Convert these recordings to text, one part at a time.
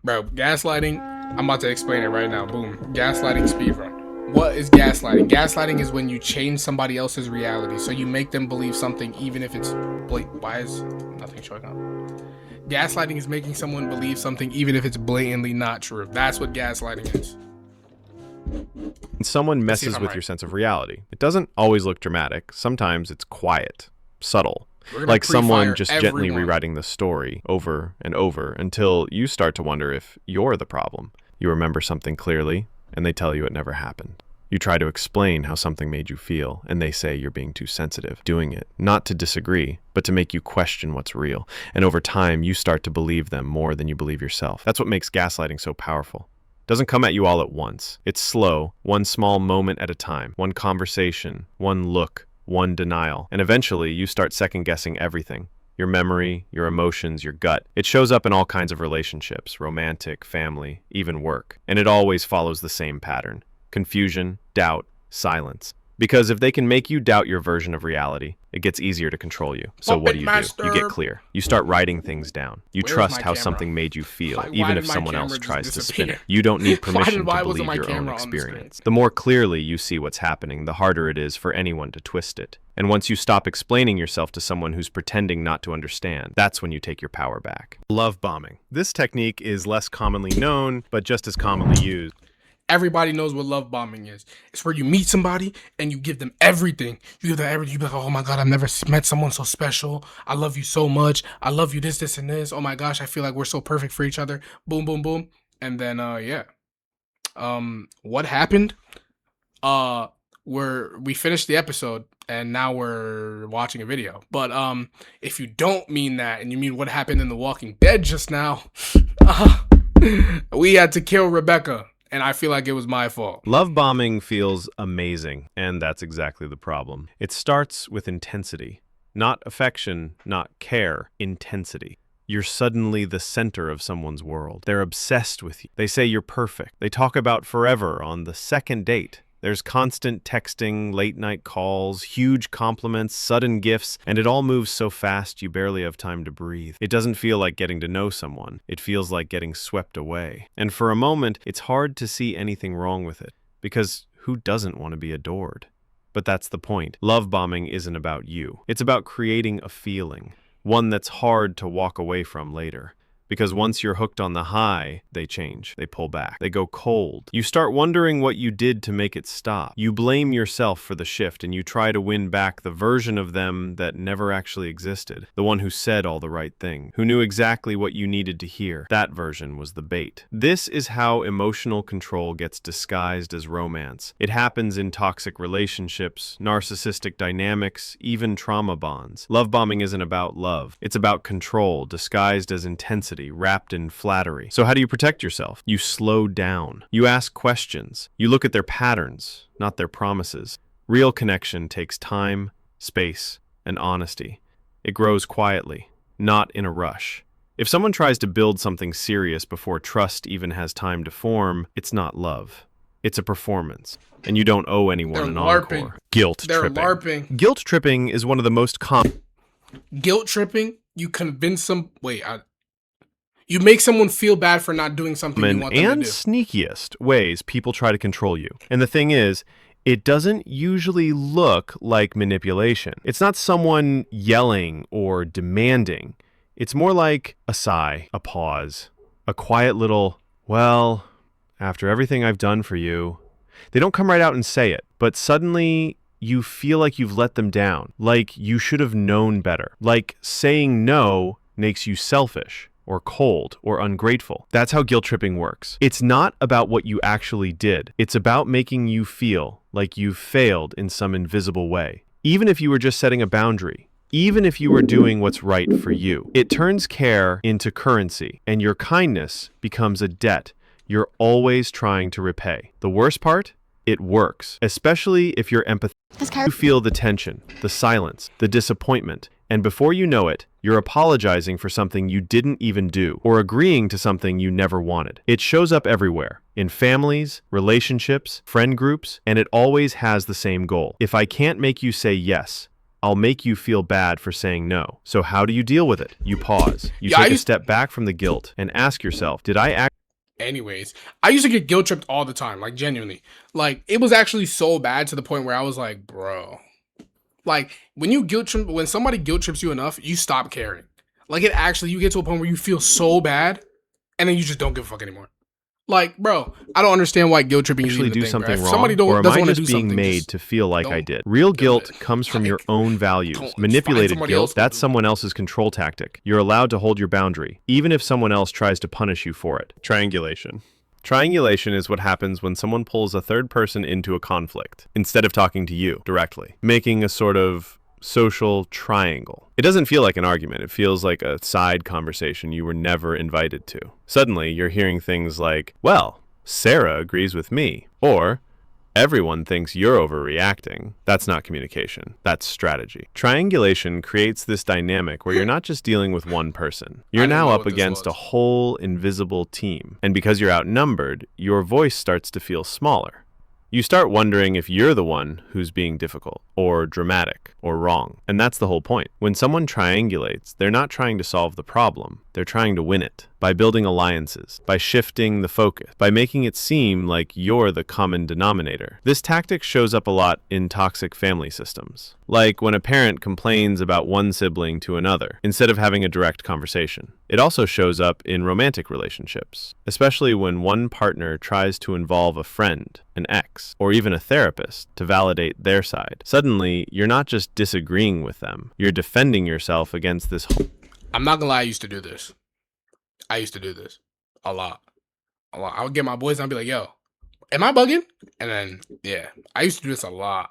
Bro, gaslighting, I'm about to explain it right now. Boom. Gaslighting speedrun. What is gaslighting? Gaslighting is when you change somebody else's reality. So you make them believe something even if it's why is nothing showing up? Gaslighting is making someone believe something even if it's blatantly not true. That's what gaslighting is. Someone messes with your sense of reality. It doesn't always look dramatic. Sometimes it's quiet, subtle. Like someone just gently rewriting the story over and over until you start to wonder if you're the problem. You remember something clearly, and they tell you it never happened. You try to explain how something made you feel, and they say you're being too sensitive, doing it not to disagree, but to make you question what's real. And over time, you start to believe them more than you believe yourself. That's what makes gaslighting so powerful. It doesn't come at you all at once. It's slow, one small moment at a time, one conversation, one look, one denial, and eventually you start second-guessing everything. Your memory, your emotions, your gut. It shows up in all kinds of relationships, romantic, family, even work. And it always follows the same pattern. Confusion, doubt, silence. Because if they can make you doubt your version of reality, it gets easier to control you. So what do? You get clear. You start writing things down. You trust how something made you feel, even if someone else tries to spin it. You don't need permission to believe your own experience. The more clearly you see what's happening, the harder it is for anyone to twist it. And once you stop explaining yourself to someone who's pretending not to understand, that's when you take your power back. Love bombing. This technique is less commonly known, but just as commonly used. Everybody knows what love bombing is. It's where you meet somebody and you give them everything. You give them everything. You be like, oh my God, I've never met someone so special. I love you so much. I love you this, this, and this. Oh my gosh, I feel like we're so perfect for each other. Boom, boom, boom. And then, yeah. What happened? We finished the episode and now we're watching a video. But if you don't mean that and you mean what happened in The Walking Dead just now, we had to kill Rebecca. And I feel like it was my fault. Love bombing feels amazing, and that's exactly the problem. It starts with intensity. Not affection, not care, intensity. You're suddenly the center of someone's world. They're obsessed with you. They say you're perfect. They talk about forever on the second date. There's constant texting, late-night calls, huge compliments, sudden gifts, and it all moves so fast you barely have time to breathe. It doesn't feel like getting to know someone. It feels like getting swept away. And for a moment, it's hard to see anything wrong with it, because who doesn't want to be adored? But that's the point. Love bombing isn't about you. It's about creating a feeling, one that's hard to walk away from later. Because once you're hooked on the high, they change. They pull back. They go cold. You start wondering what you did to make it stop. You blame yourself for the shift, and you try to win back the version of them that never actually existed. The one who said all the right thing, who knew exactly what you needed to hear. That version was the bait. This is how emotional control gets disguised as romance. It happens in toxic relationships, narcissistic dynamics, even trauma bonds. Love bombing isn't about love. It's about control, disguised as intensity, wrapped in flattery. So how do you protect yourself? You slow down. You ask questions. You look at their patterns, not their promises. Real connection takes time, space, and honesty. It grows quietly, not in a rush. If someone tries to build something serious before trust even has time to form, it's not love. It's a performance. And you don't owe anyone an encore. Guilt tripping. They're LARPing. Guilt tripping is one of the most common. Guilt tripping? You convince them... You make someone feel bad for not doing something you want them to do. And sneakiest ways people try to control you. And the thing is, it doesn't usually look like manipulation. It's not someone yelling or demanding. It's more like a sigh, a pause, a quiet little, well, after everything I've done for you. They don't come right out and say it, but suddenly you feel like you've let them down, like you should have known better, like saying no makes you selfish, or cold, or ungrateful. That's how guilt tripping works. It's not about what you actually did. It's about making you feel like you've failed in some invisible way. Even if you were just setting a boundary, even if you were doing what's right for you. It turns care into currency, and your kindness becomes a debt you're always trying to repay. The worst part? It works, especially if you're empathetic. You feel the tension, the silence, the disappointment, and before you know it, you're apologizing for something you didn't even do, or agreeing to something you never wanted. It shows up everywhere, in families, relationships, friend groups, and it always has the same goal. If I can't make you say yes, I'll make you feel bad for saying no. So how do you deal with it? You pause. You take a step back from the guilt and ask yourself, did I act Anyways, I used to get guilt tripped all the time, like genuinely. Like it was actually so bad to the point where I was like, bro. Like when somebody guilt trips you enough, you stop caring. Like it actually, you get to a point where you feel so bad, and then you just don't give a fuck anymore. Like, bro, I don't understand why guilt tripping is Actually even a do thing, something bro. If wrong, somebody or am doesn't I want to just do being something, made just to feel like I don't did? Real do guilt it. comes from your Like, own values. don't find Manipulated somebody else guilt, to that's do it. someone else's control tactic. You're allowed to hold your boundary, even if someone else tries to punish you for it. Triangulation. Triangulation is what happens when someone pulls a third person into a conflict, instead of talking to you directly, making a sort of social triangle. It doesn't feel like an argument. It feels like a side conversation you were never invited to. Suddenly, you're hearing things like, well, Sarah agrees with me, or everyone thinks you're overreacting. That's not communication. That's strategy. Triangulation creates this dynamic where you're not just dealing with one person. You're didn't now know up what this against a was. whole invisible team. And because you're outnumbered, your voice starts to feel smaller. You start wondering if you're the one who's being difficult, or dramatic, or wrong. And that's the whole point. When someone triangulates, they're not trying to solve the problem. They're trying to win it. By building alliances, by shifting the focus, by making it seem like you're the common denominator. This tactic shows up a lot in toxic family systems. Like when a parent complains about one sibling to another, instead of having a direct conversation. It also shows up in romantic relationships, especially when one partner tries to involve a friend, an ex, or even a therapist to validate their side. Suddenly, you're not just disagreeing with them, you're defending yourself against this whole. I'm not gonna lie, I used to do this. I used to do this a lot. A lot. I would get my boys and I'd be like, yo, am I bugging? And then, yeah, I used to do this a lot.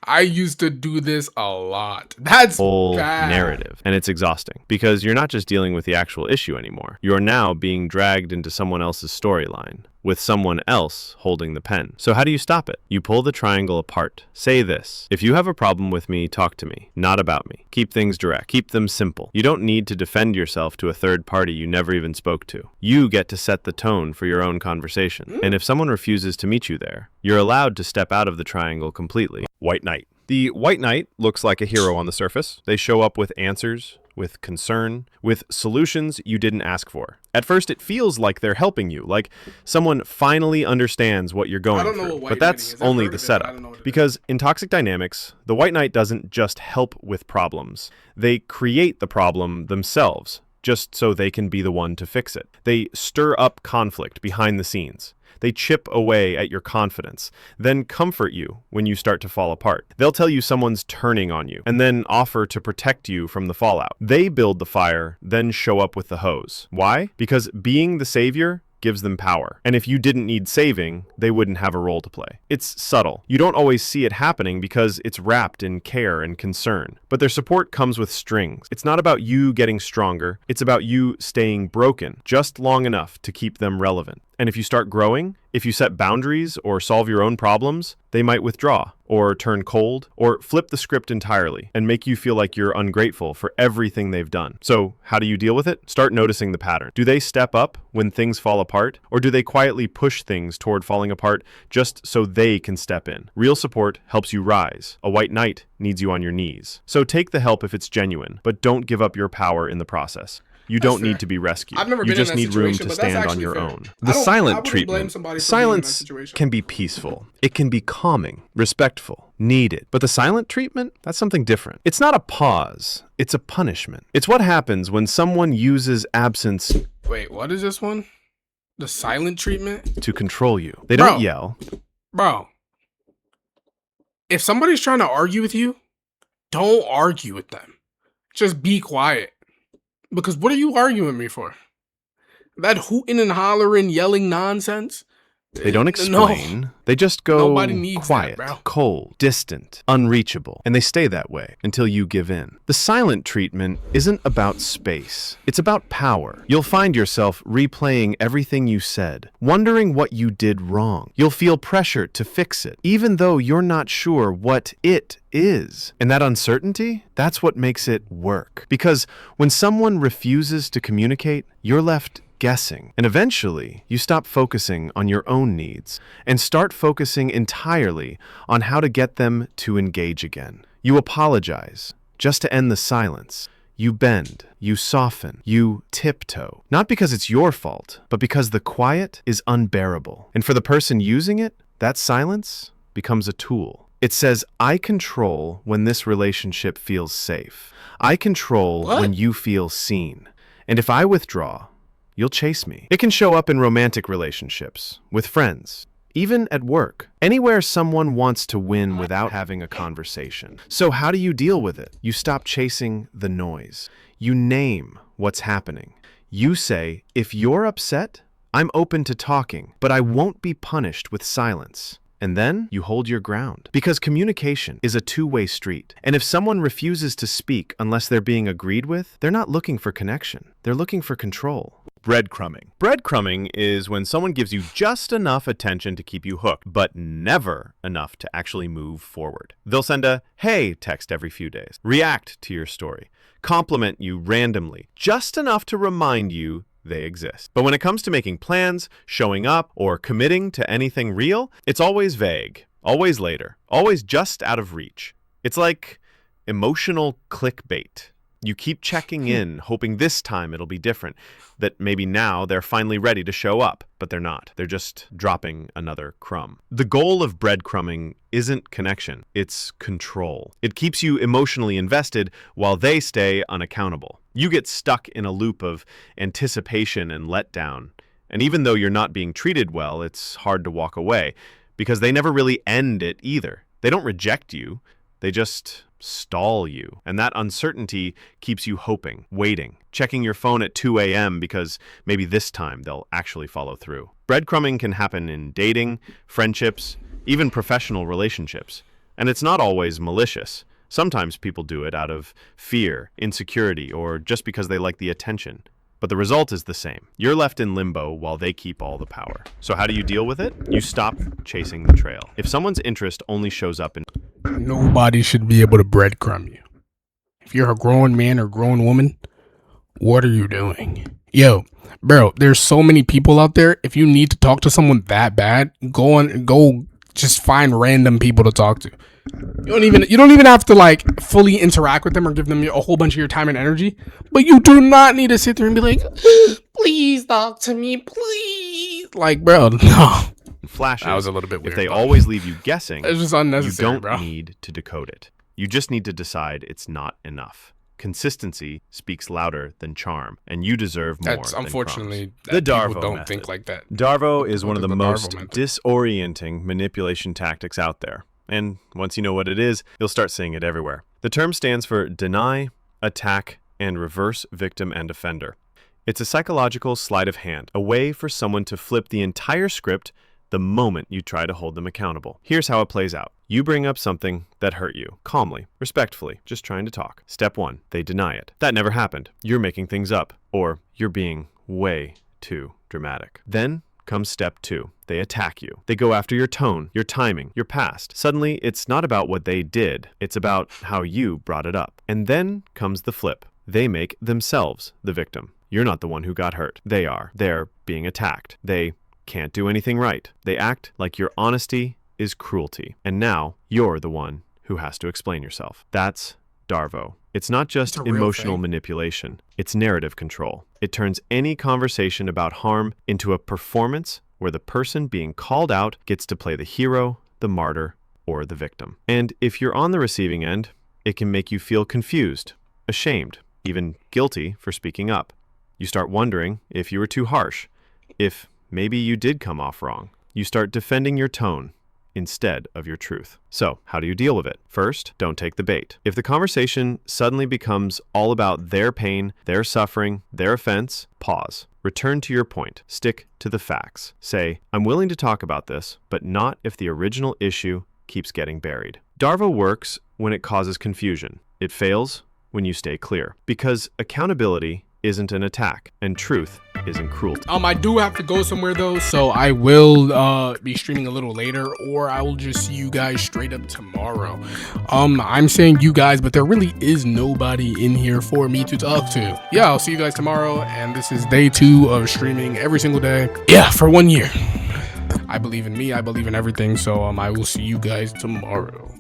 I used to do this a lot. That's Whole bad. narrative. And it's exhausting because you're not just dealing with the actual issue anymore. You're now being dragged into someone else's storyline with someone else holding the pen. So how do you stop it? You pull the triangle apart. Say this: if you have a problem with me, talk to me, not about me. Keep things direct. Keep them simple. You don't need to defend yourself to a third party you never even spoke to. You get to set the tone for your own conversation. And if someone refuses to meet you there, you're allowed to step out of the triangle completely. White Knight. The White Knight looks like a hero on the surface. They show up with answers, with concern, with solutions you didn't ask for. At first, it feels like they're helping you, like someone finally understands what you're going I don't know through. what white But that's knighting is. I've only heard the of it, but I setup. don't know what it is. Because in toxic dynamics, the White Knight doesn't just help with problems. They create the problem themselves, just so they can be the one to fix it. They stir up conflict behind the scenes. They chip away at your confidence, then comfort you when you start to fall apart. They'll tell you someone's turning on you, and then offer to protect you from the fallout. They build the fire, then show up with the hose. Why? Because being the savior gives them power. And if you didn't need saving, they wouldn't have a role to play. It's subtle. You don't always see it happening because it's wrapped in care and concern. But their support comes with strings. It's not about you getting stronger. It's about you staying broken just long enough to keep them relevant. And if you start growing, if you set boundaries or solve your own problems, they might withdraw or turn cold or flip the script entirely and make you feel like you're ungrateful for everything they've done. So how do you deal with it? Start noticing the pattern. Do they step up when things fall apart, or do they quietly push things toward falling apart just so they can step in? Real support helps you rise. A White Knight needs you on your knees. So take the help if it's genuine, but don't give up your power in the process. You don't fair. need to be rescued. I've never You been just in that need room situation, to but that's stand on actually your fair. own. I The don't- I silent wouldn't blame treatment. somebody for being in that Silence situation. can be peaceful. It can be calming, respectful, needed. But the silent treatment, that's something different. It's not a pause. It's a punishment. It's what happens when someone uses absence Wait, what is this one? The silent treatment? to control you. They don't Bro. yell. Bro, if somebody's trying to argue with you, don't argue with them. Just be quiet. Because what are you arguing with me for? That hooting and hollering, yelling nonsense? They don't No. explain. They just go Nobody needs that, quiet, bro. cold, distant, unreachable, and they stay that way until you give in. The silent treatment isn't about space. It's about power. You'll find yourself replaying everything you said, wondering what you did wrong. You'll feel pressure to fix it, even though you're not sure what it is. And that uncertainty, that's what makes it work. Because when someone refuses to communicate, you're left guessing. And eventually, you stop focusing on your own needs and start focusing entirely on how to get them to engage again. You apologize just to end the silence. You bend, you soften, you tiptoe. Not because it's your fault, but because the quiet is unbearable. And for the person using it, that silence becomes a tool. It says, I control when this relationship feels safe. I control when you feel seen. And if I withdraw, you'll chase me. It can show up in romantic relationships, with friends, even at work. Anywhere someone wants to win without having a conversation. So how do you deal with it? You stop chasing the noise. You name what's happening. You say, if you're upset, I'm open to talking, but I won't be punished with silence. And then you hold your ground. Because communication is a two-way street. And if someone refuses to speak unless they're being agreed with, they're not looking for connection. They're looking for control. Breadcrumbing. Breadcrumbing is when someone gives you just enough attention to keep you hooked, but never enough to actually move forward. They'll send a "hey" text every few days, react to your story, compliment you randomly, just enough to remind you they exist. But when it comes to making plans, showing up, or committing to anything real, it's always vague, always later, always just out of reach. It's like emotional clickbait. You keep checking in, hoping this time it'll be different, that maybe now they're finally ready to show up, but they're not. They're just dropping another crumb. The goal of breadcrumbing isn't connection, it's control. It keeps you emotionally invested while they stay unaccountable. You get stuck in a loop of anticipation and letdown. And even though you're not being treated well, it's hard to walk away, because they never really end it either. They don't reject you, they just stall you. And that uncertainty keeps you hoping, waiting, checking your phone at 2 a.m. because maybe this time they'll actually follow through. Breadcrumbing can happen in dating, friendships, even professional relationships. And it's not always malicious. Sometimes people do it out of fear, insecurity, or just because they like the attention. But the result is the same. You're left in limbo while they keep all the power. So how do you deal with it? You stop chasing the trail. If someone's interest only shows up in... Nobody should be able to breadcrumb you. If you're a grown man or grown woman, what are you doing? Yo, bro, there's so many people out there. If you need to talk to someone that bad, go just find random people to talk to. You don't even have to like fully interact with them or give them a whole bunch of your time and energy, but you do not need to sit there and be like, please talk to me, please. Like, bro, no. Flashes. That was a little bit weird. If they always leave you guessing, it's just unnecessary, you don't need to decode it. You just need to decide it's not enough. Consistency speaks louder than charm, and you deserve more. That's unfortunately the Darvo people don't method. think like that. Darvo is one of the most method. disorienting manipulation tactics out there. And once you know what it is, you'll start seeing it everywhere. The term stands for deny, attack, and reverse victim and offender. It's a psychological sleight of hand, a way for someone to flip the entire script the moment you try to hold them accountable. Here's how it plays out. You bring up something that hurt you, calmly, respectfully, just trying to talk. Step 1, they deny it. That never happened. You're making things up, or you're being way too dramatic. Then comes step 2. They attack you. They go after your tone, your timing, your past. Suddenly, it's not about what they did. It's about how you brought it up. And then comes the flip. They make themselves the victim. You're not the one who got hurt. They are. They're being attacked. They can't do anything right. They act like your honesty is cruelty. And now you're the one who has to explain yourself. That's Darvo. It's not just emotional manipulation. It's narrative control. It turns any conversation about harm into a performance where the person being called out gets to play the hero, the martyr, or the victim. And if you're on the receiving end, it can make you feel confused, ashamed, even guilty for speaking up. You start wondering if you were too harsh, if maybe you did come off wrong. You start defending your tone instead of your truth. So, how do you deal with it? First, don't take the bait. If the conversation suddenly becomes all about their pain, their suffering, their offense, pause. Return to your point. Stick to the facts. Say, I'm willing to talk about this, but not if the original issue keeps getting buried. Darvo works when it causes confusion. It fails when you stay clear. Because accountability isn't an attack, and truth isn't cruelty. I do have to go somewhere though, so I will be streaming a little later, or I will just see you guys straight up tomorrow. I'm saying you guys, but there really is nobody in here for me to talk to. Yeah, I'll see you guys tomorrow, and this is day 2 of streaming every single day. Yeah, for 1 year. I believe in me, I believe in everything, so I will see you guys tomorrow.